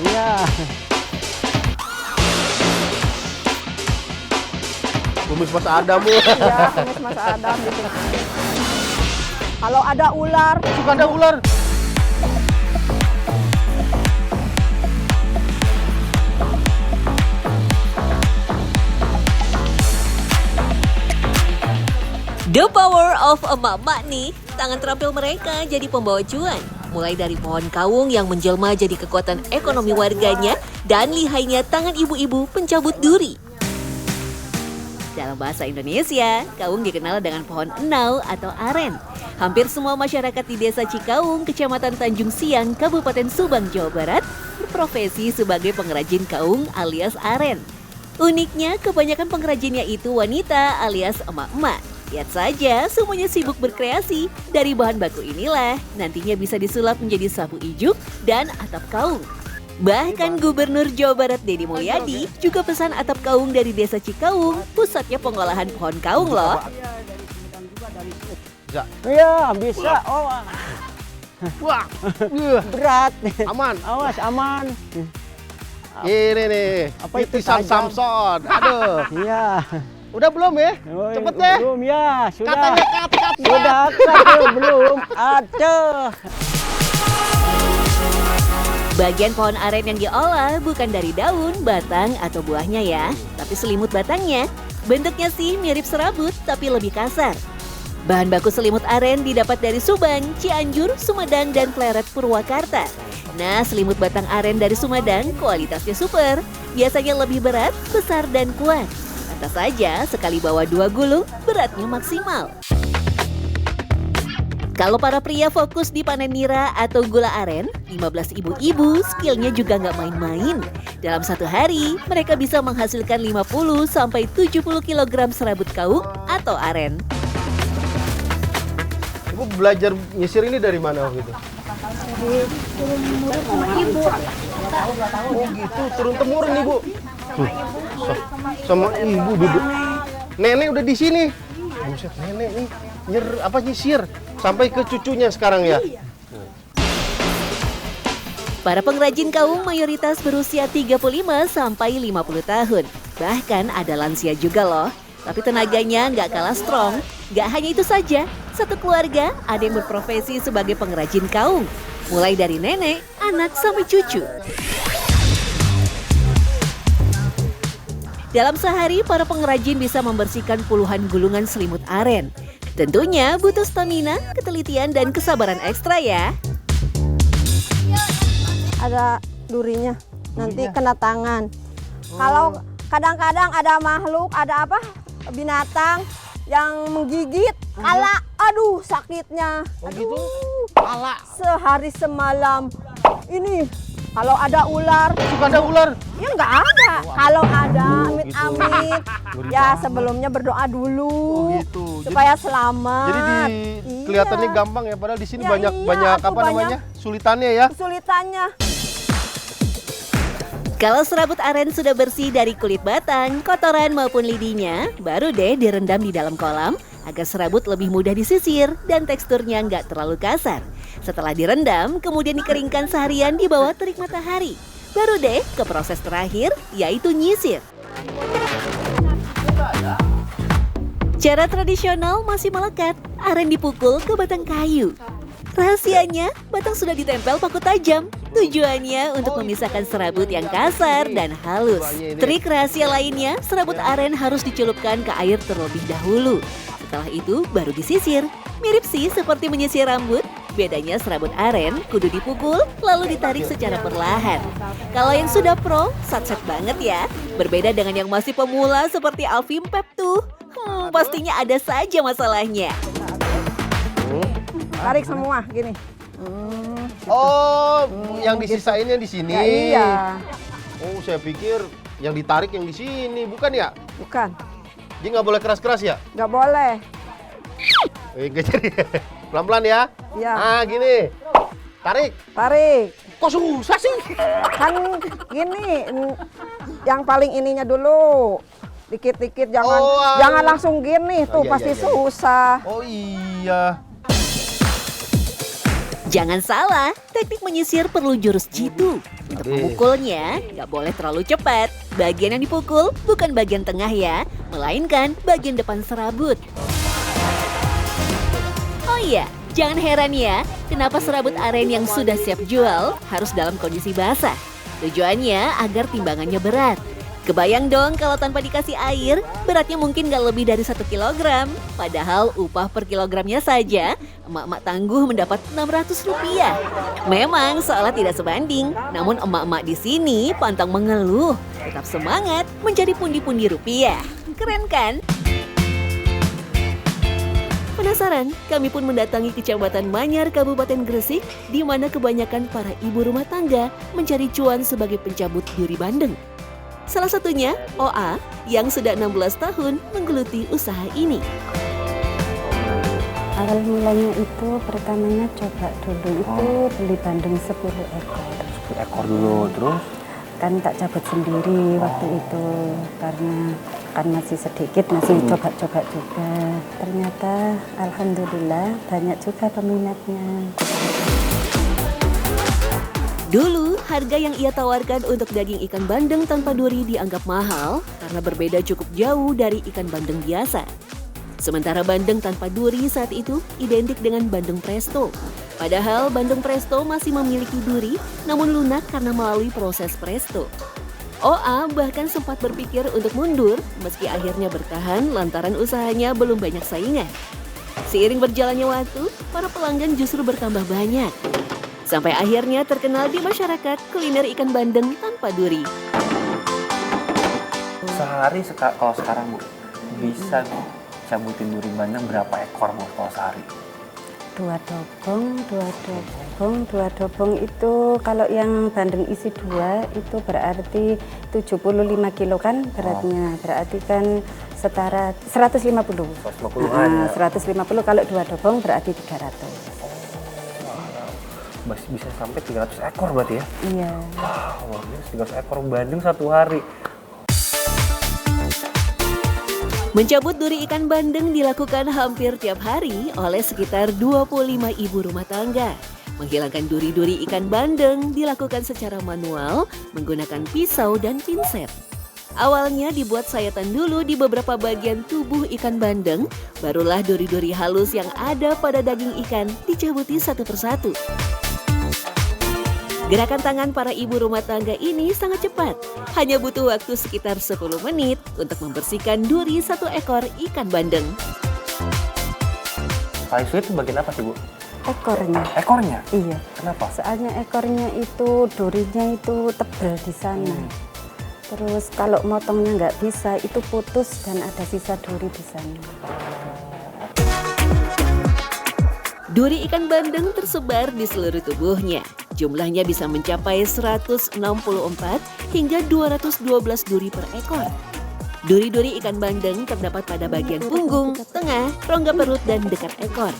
Iya. Kumis Mas Adam. Iya, kumis Mas Adam gitu. Kalau ada ular, Suka ada ular. The power of emak-emak nih, tangan terampil mereka jadi pembawa cuan. Mulai dari pohon kawung yang menjelma jadi kekuatan ekonomi warganya dan lihainya tangan ibu-ibu pencabut duri. Dalam bahasa Indonesia, kawung dikenal dengan pohon enau atau aren. Hampir semua masyarakat di Desa Cikaung, Kecamatan Tanjung Siang, Kabupaten Subang, Jawa Barat, berprofesi sebagai pengrajin kawung alias aren. Uniknya, kebanyakan pengrajinnya itu wanita alias emak-emak. Lihat saja, semuanya sibuk berkreasi. Dari bahan baku inilah, nantinya bisa disulap menjadi sapu ijuk dan atap kaung. Bahkan Gubernur Jawa Barat Deddy Mulyadi juga pesan atap kaung dari Desa Cikaung, pusatnya pengolahan pohon kaung loh. Iya, bisa. Oh, Wah. berat. Aman. Awas, aman. Ini nih. Apa itu Titisan tajam? Samson. Aduh. Iya. Udah belum ya? Oh, Cepet deh. Belum ya, sudah. Katanya cut. Sudah cut, belum. Aduh. Bagian pohon aren yang diolah bukan dari daun, batang, atau buahnya ya, tapi selimut batangnya. Bentuknya sih mirip serabut, tapi lebih kasar. Bahan baku selimut aren didapat dari Subang, Cianjur, Sumedang, dan Pleret, Purwakarta. Nah, selimut batang aren dari Sumedang kualitasnya super. Biasanya lebih berat, besar, dan kuat. Pantas saja sekali bawa 2 gulung, beratnya maksimal. Kalau para pria fokus di panen nira atau gula aren, 15 ibu-ibu skillnya juga nggak main-main. Dalam satu hari, mereka bisa menghasilkan 50-70 kg serabut kaung atau aren. Ibu belajar nyisir ini dari mana waktu itu? Oh gitu, turun temurun ibu. Sama ibu duduk. Nenek udah di sini. Buset, nenek nih nyisir sampai ke cucunya sekarang ya. Para pengrajin kaung mayoritas berusia 35 sampai 50 tahun. Bahkan ada lansia juga loh. Tapi tenaganya nggak kalah strong. Nggak hanya itu saja, satu keluarga ada yang berprofesi sebagai pengrajin kaung. Mulai dari nenek, anak, sampai cucu. Dalam sehari, para pengrajin bisa membersihkan puluhan gulungan selimut aren. Tentunya butuh stamina, ketelitian, dan kesabaran ekstra ya. ada durinya. Nanti kena tangan. Kalau kadang-kadang ada makhluk, ada apa? Binatang yang menggigit. Ala, aduh sakitnya. Oh gitu? Ala. Sehari semalam. Ini kalau ada ular. Suka ada ular? Ya nggak ada. Kalau ada, amit-amit. Ya sebelumnya berdoa dulu. Oh gitu. Supaya selamat. Jadi kelihatannya gampang ya, padahal di sini Ya, banyak iya, apa banyak. namanya? Sulitannya ya. Kesulitannya. Kalau serabut aren sudah bersih dari kulit batang, kotoran maupun lidinya, baru deh direndam di dalam kolam agar serabut lebih mudah disisir dan teksturnya nggak terlalu kasar. Setelah direndam, kemudian dikeringkan seharian di bawah terik matahari. Baru deh ke proses terakhir, yaitu nyisir. Cara tradisional masih melekat, aren dipukul ke batang kayu. Rahasianya, batang sudah ditempel paku tajam. Tujuannya untuk memisahkan serabut yang kasar dan halus. Trik rahasia lainnya, serabut aren harus dicelupkan ke air terlebih dahulu. Setelah itu baru disisir. Mirip sih seperti menyisir rambut. Bedanya serabut aren kudu dipukul lalu ditarik secara perlahan. Kalau yang sudah pro, satset banget ya. Berbeda dengan yang masih pemula seperti Alvin Pep tuh. Pastinya ada saja masalahnya. Tarik semua gini. Oh, yang disisainnya di sini. Ya, iya. Oh, saya pikir yang ditarik yang di sini, bukan ya? Bukan. Jadi nggak boleh keras-keras ya? Nggak boleh. Nggak jadi. Pelan-pelan ya. Iya. Ah, gini. Tarik. Tarik. Kok susah sih? Kan gini, yang paling ininya dulu. Dikit-dikit, jangan Oh, jangan langsung gini tuh, iya, pasti iya, iya. susah. Oh iya. Jangan salah, teknik menyisir perlu jurus jitu. Untuk memukulnya, nggak boleh terlalu cepat. Bagian yang dipukul bukan bagian tengah ya, melainkan bagian depan serabut. Oh iya, jangan heran ya, kenapa serabut aren yang sudah siap jual harus dalam kondisi basah. Tujuannya agar timbangannya berat. Kebayang dong kalau tanpa dikasih air, beratnya mungkin gak lebih dari 1 kilogram. Padahal upah per kilogramnya saja, emak-emak tangguh mendapat Rp600. Memang seolah tidak sebanding, namun emak-emak di sini pantang mengeluh. Tetap semangat mencari pundi-pundi rupiah. Keren kan? Penasaran? Kami pun mendatangi Kecamatan Manyar, Kabupaten Gresik, di mana kebanyakan para ibu rumah tangga mencari cuan sebagai pencabut duri bandeng. Salah satunya, OA, yang sudah 16 tahun menggeluti usaha ini. Awal mulanya itu pertamanya coba dulu itu beli bandeng 10 ekor. 10 ekor dulu, terus? Kan tak cabut sendiri waktu itu karena kan masih sedikit, masih coba-coba juga. Ternyata alhamdulillah banyak juga peminatnya. Dulu, harga yang ia tawarkan untuk daging ikan bandeng tanpa duri dianggap mahal karena berbeda cukup jauh dari ikan bandeng biasa. Sementara bandeng tanpa duri saat itu identik dengan bandeng presto. Padahal bandeng presto masih memiliki duri, namun lunak karena melalui proses presto. OA bahkan sempat berpikir untuk mundur, meski akhirnya bertahan lantaran usahanya belum banyak saingan. Seiring berjalannya waktu, para pelanggan justru bertambah banyak. Sampai akhirnya terkenal di masyarakat kuliner ikan bandeng tanpa duri. Sehari kalau sekarang Bu, bisa cabutin duri bandeng berapa ekor Bu kalau sehari? 2 dobong itu kalau yang bandeng isi 2 itu berarti 75 kilo kan beratnya. Berarti kan setara 150. 150-an ya? 150 kalau 2 dobong berarti 300. Bisa sampai 300 ekor berarti ya? Iya. Wah, 300 ekor bandeng satu hari. Mencabut duri ikan bandeng dilakukan hampir tiap hari oleh sekitar 25 ibu rumah tangga. Menghilangkan duri-duri ikan bandeng dilakukan secara manual menggunakan pisau dan pinset. Awalnya dibuat sayatan dulu di beberapa bagian tubuh ikan bandeng, barulah duri-duri halus yang ada pada daging ikan dicabuti satu persatu. Gerakan tangan para ibu rumah tangga ini sangat cepat. Hanya butuh waktu sekitar 10 menit untuk membersihkan duri 1 ekor ikan bandeng. Paling sulit itu bagian apa sih Bu? Ekornya. Ekornya? Iya. Kenapa? Soalnya ekornya itu durinya itu tebal di sana. Terus kalau motongnya nggak bisa itu putus dan ada sisa duri di sana. Duri ikan bandeng tersebar di seluruh tubuhnya. Jumlahnya bisa mencapai 164 hingga 212 duri per ekor. Duri-duri ikan bandeng terdapat pada bagian punggung, tengah, rongga perut, dan dekat ekor.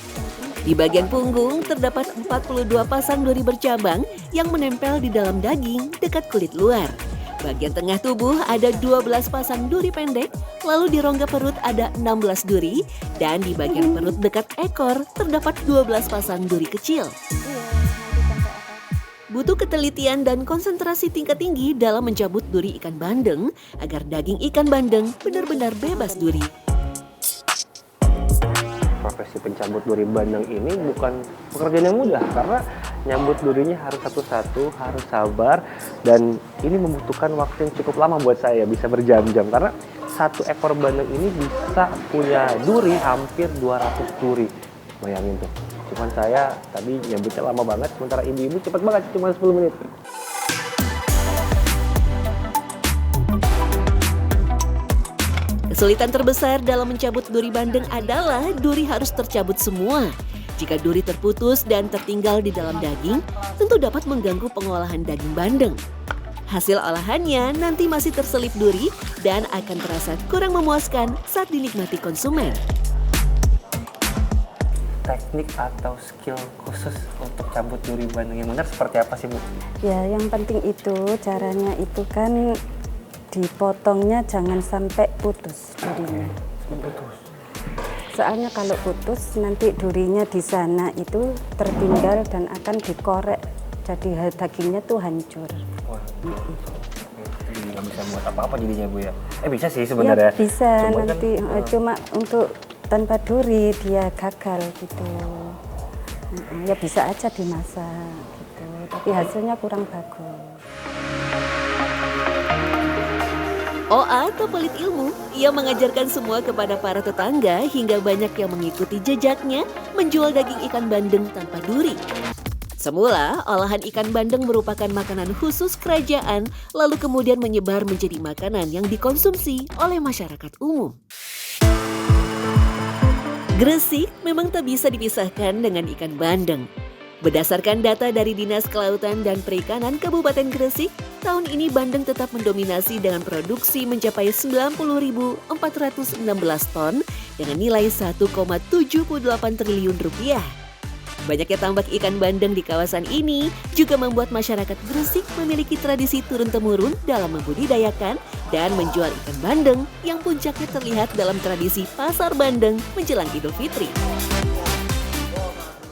Di bagian punggung terdapat 42 pasang duri bercabang yang menempel di dalam daging dekat kulit luar. Bagian tengah tubuh ada 12 pasang duri pendek, lalu di rongga perut ada 16 duri, dan di bagian perut dekat ekor terdapat 12 pasang duri kecil. Butuh ketelitian dan konsentrasi tingkat tinggi dalam mencabut duri ikan bandeng agar daging ikan bandeng benar-benar bebas duri. Profesi pencabut duri bandeng ini bukan pekerjaan yang mudah karena nyambut durinya harus satu-satu, harus sabar, dan ini membutuhkan waktu yang cukup lama buat saya, bisa berjam-jam karena 1 ekor bandeng ini bisa punya duri hampir 200 duri. Bayangin tuh. Cuman saya tadi nyambutnya lama banget, sementara ibu-ibu cepet banget, cuma 10 menit. Kesulitan terbesar dalam mencabut duri bandeng adalah duri harus tercabut semua. Jika duri terputus dan tertinggal di dalam daging, tentu dapat mengganggu pengolahan daging bandeng. Hasil olahannya nanti masih terselip duri dan akan terasa kurang memuaskan saat dinikmati konsumen. Teknik atau skill khusus untuk cabut duri bandeng yang benar seperti apa sih Bu? Ya, yang penting itu caranya itu kan dipotongnya jangan sampai putus durinya. Putus. Soalnya kalau putus nanti durinya di sana itu tertinggal dan akan dikorek, jadi dagingnya tuh hancur. Wah, jadi nggak bisa buat apa-apa jadinya Bu ya? Bisa sih sebenarnya. Ya, bisa Cuma nanti kan, cuma untuk tanpa duri dia gagal gitu. Ya bisa aja dimasak gitu, tapi hasilnya kurang bagus. Oa tak pelit ilmu, ia mengajarkan semua kepada para tetangga hingga banyak yang mengikuti jejaknya menjual daging ikan bandeng tanpa duri. Semula, olahan ikan bandeng merupakan makanan khusus kerajaan, lalu kemudian menyebar menjadi makanan yang dikonsumsi oleh masyarakat umum. Gresik memang tak bisa dipisahkan dengan ikan bandeng. Berdasarkan data dari Dinas Kelautan dan Perikanan Kabupaten Gresik, tahun ini bandeng tetap mendominasi dengan produksi mencapai 90.416 ton dengan nilai 1,78 triliun rupiah. Banyaknya tambak ikan bandeng di kawasan ini juga membuat masyarakat Gresik memiliki tradisi turun-temurun dalam membudidayakan dan menjual ikan bandeng yang puncaknya terlihat dalam tradisi pasar bandeng menjelang Idul Fitri.